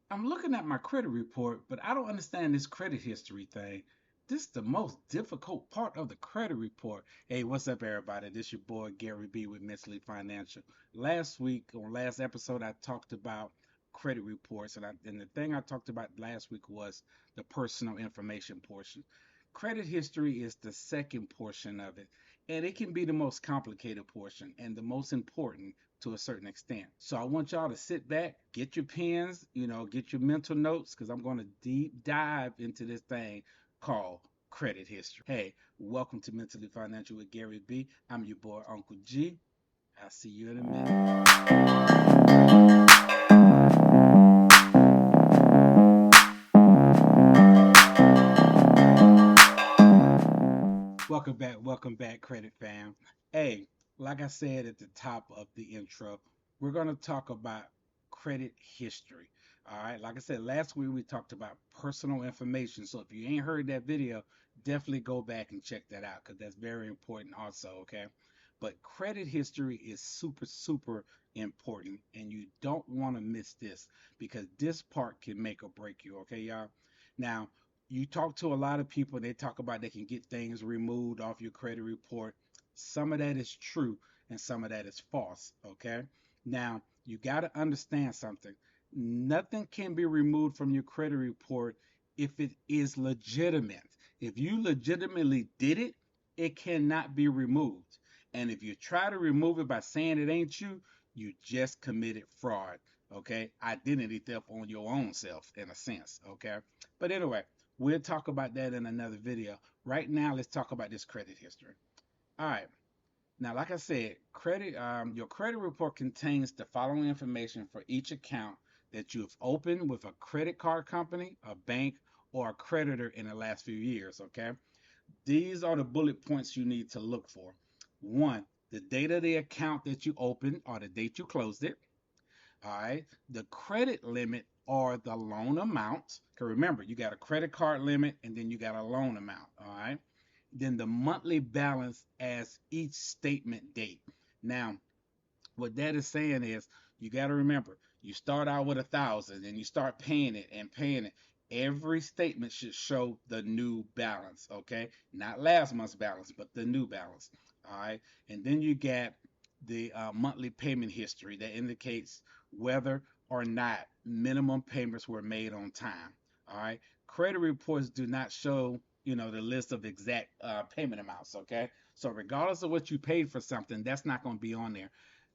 I'm looking at my credit report, but I don't understand this credit history thing. This is the most difficult part of the credit report. Hey, what's up, everybody? This your boy Gary B with Mentally Financial. Last week, on last episode, I talked about credit reports, and the thing I talked about last week was the personal information portion. Credit history is the second portion of it, and it can be the most complicated portion and the most important to a certain extent. So I want y'all to sit back, get your pens, get your mental notes, because I'm going to deep dive into this thing called credit history. Hey, welcome to Mentally Financial with Gary B. I'm your boy, Uncle G. I'll see you in a minute. Welcome back, Credit Fam. Hey, like I said at the top of the intro, we're going to talk about credit history. All right, like I said, last week we talked about personal information. So if you ain't heard that video, definitely go back and check that out because that's very important, also. Okay, but credit history is super, super important, and you don't want to miss this because this part can make or break you. Okay, y'all. Now, you talk to a lot of people, they talk about they can get things removed off your credit report. Some of that is true and some of that is false. Okay. Now, you got to understand something. Nothing can be removed from your credit report if it is legitimate. If you legitimately did it, it cannot be removed. And if you try to remove it by saying it ain't you, you just committed fraud. Okay. Identity theft on your own self, in a sense. Okay. But anyway, we'll talk about that in another video. Right now, let's talk about this credit history. All right. Now, like I said, your credit report contains the following information for each account that you have opened with a credit card company, a bank, or a creditor in the last few years. Okay. These are the bullet points you need to look for. One, the date of the account that you opened or the date you closed it. All right. The credit limit or the loan amount. Because remember, you got a credit card limit and then you got a loan amount. All right. Then the monthly balance as each statement date. Now, what that is saying is you got to remember you start out with 1,000 and you start paying it and paying it. Every statement should show the new balance, okay? Not last month's balance, but the new balance. All right. And then you get the monthly payment history that indicates whether or not minimum payments were made on time. All right. Credit reports do not show, the list of exact payment amounts, okay? So regardless of what you paid for something, that's not going to be on there.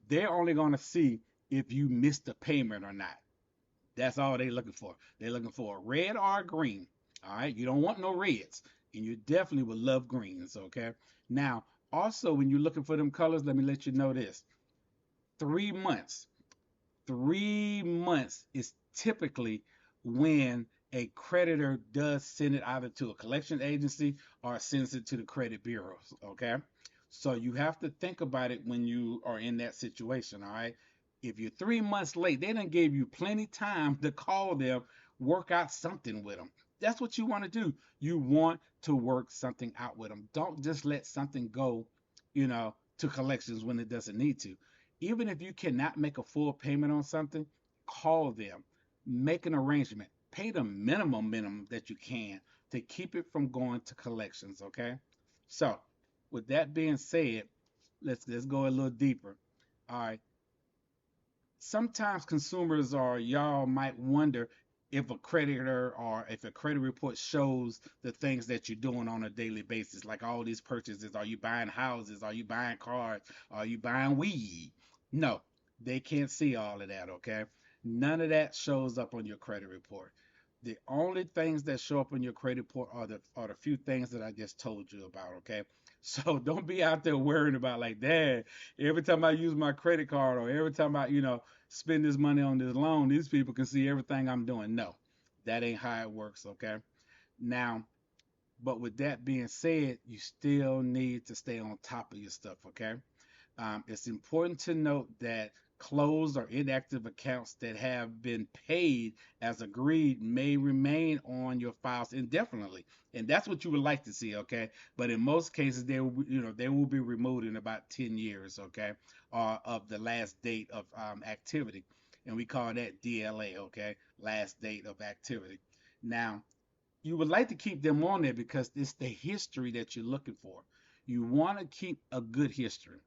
They're only going to see if you missed a payment or not. That's all they're looking for. They're looking for a red or a green. All right. You don't want no reds. And you definitely would love greens. Okay. Now, also, when you're looking for them colors, let me let you know this. 3 months. 3 months is typically when a creditor does send it either to a collection agency or sends it to the credit bureaus. Okay. So you have to think about it when you are in that situation. All right. If you're 3 months late, they done gave you plenty time to call them, work out something with them. That's what you want to do. You want to work something out with them. Don't just let something go, to collections when it doesn't need to. Even if you cannot make a full payment on something, call them, make an arrangement, pay the minimum that you can to keep it from going to collections. Okay. So, with that being said, let's go a little deeper. All right. Sometimes consumers or y'all might wonder if a creditor or if a credit report shows the things that you're doing on a daily basis, like all these purchases. Are you buying houses? Are you buying cars? Are you buying weed? No, they can't see all of that, okay? None of that shows up on your credit report. The only things that show up on your credit report are the few things that I just told you about, okay? So don't be out there worrying about like, Dad, every time I use my credit card or every time I, spend this money on this loan, these people can see everything I'm doing. No, that ain't how it works, okay? Now, but with that being said, you still need to stay on top of your stuff, okay? It's important to note that closed or inactive accounts that have been paid as agreed may remain on your files indefinitely, and that's what you would like to see, okay? But in most cases, they will be removed in about 10 years, okay, of the last date of activity. and we call that DLA, okay? Last date of activity. Now, you would like to keep them on there because it's the history that you're looking for. You want to keep a good history.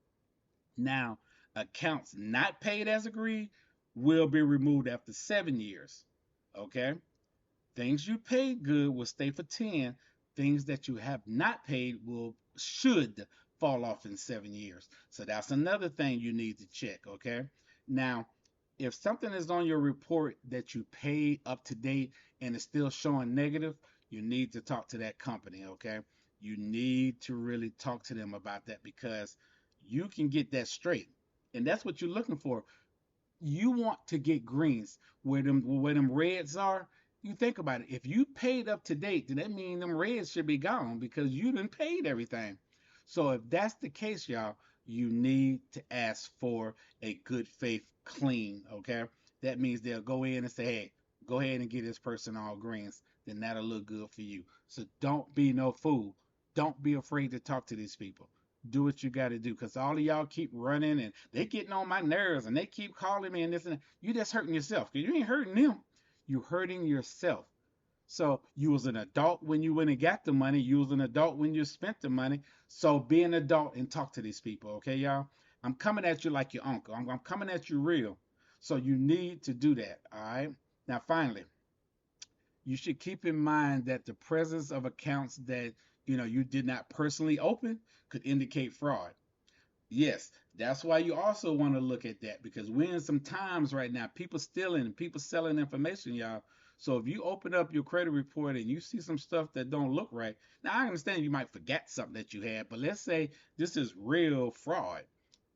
Now, accounts not paid as agreed will be removed after 7 years. Okay? Things you paid good will stay for 10. Things that you have not paid will should fall off in 7 years. So that's another thing you need to check. Okay? Now, if something is on your report that you paid up to date and it's still showing negative, you need to talk to that company. Okay? You need to really talk to them about that because you can get that straight. And that's what you're looking for. You want to get greens where them reds are. You think about it. If you paid up to date, then that means them reds should be gone because you didn't paid everything. So if that's the case, y'all, you need to ask for a good faith clean. Okay, that means they'll go in and say, hey, go ahead and get this person all greens. Then that'll look good for you. So don't be no fool. Don't be afraid to talk to these people. Do what you got to do because all of y'all keep running and they getting on my nerves and they keep calling me and this and that. You just hurting yourself because you ain't hurting them. You hurting yourself. So you was an adult when you went and got the money. You was an adult when you spent the money. So be an adult and talk to these people, okay, y'all? I'm coming at you like your uncle. I'm coming at you real. So you need to do that, all right? Now, finally, you should keep in mind that the presence of accounts that you did not personally open could indicate fraud. Yes, that's why you also want to look at that because we're in some times right now, people stealing and people selling information, y'all. So if you open up your credit report and you see some stuff that don't look right, now I understand you might forget something that you had, but let's say this is real fraud.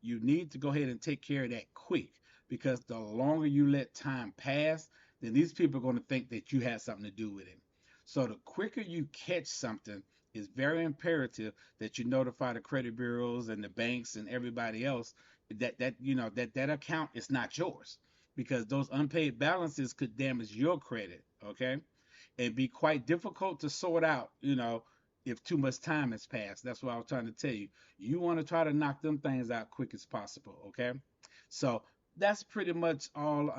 You need to go ahead and take care of that quick because the longer you let time pass, then these people are going to think that you had something to do with it. So the quicker you catch something, it's very imperative that you notify the credit bureaus and the banks and everybody else that account is not yours because those unpaid balances could damage your credit. Okay, and be quite difficult to sort out. If too much time has passed. That's what I was trying to tell you. You want to try to knock them things out quick as possible. Okay, so that's pretty much all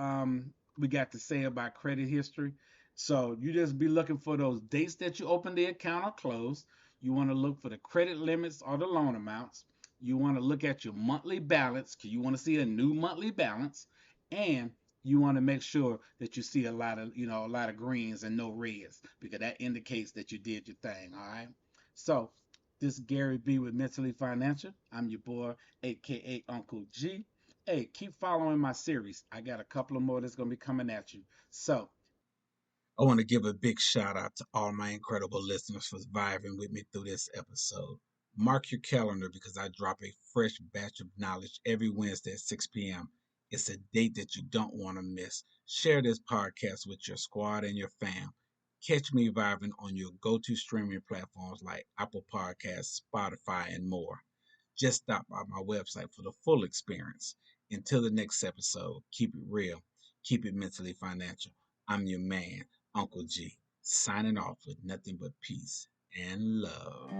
we got to say about credit history. So you just be looking for those dates that you open the account or close. You want to look for the credit limits or the loan amounts. You want to look at your monthly balance because you want to see a new monthly balance, and you want to make sure that you see a lot of greens and no reds because that indicates that you did your thing. All right. So this is Gary B with Mentally Financial. I'm your boy, aka Uncle G. Hey, keep following my series. I got a couple of more that's gonna be coming at you. So I want to give a big shout out to all my incredible listeners for vibing with me through this episode. Mark your calendar because I drop a fresh batch of knowledge every Wednesday at 6 p.m. It's a date that you don't want to miss. Share this podcast with your squad and your fam. Catch me vibing on your go to streaming platforms like Apple Podcasts, Spotify, and more. Just stop by my website for the full experience. Until the next episode, keep it real, keep it mentally financial. I'm your man, Uncle G, signing off with nothing but peace and love.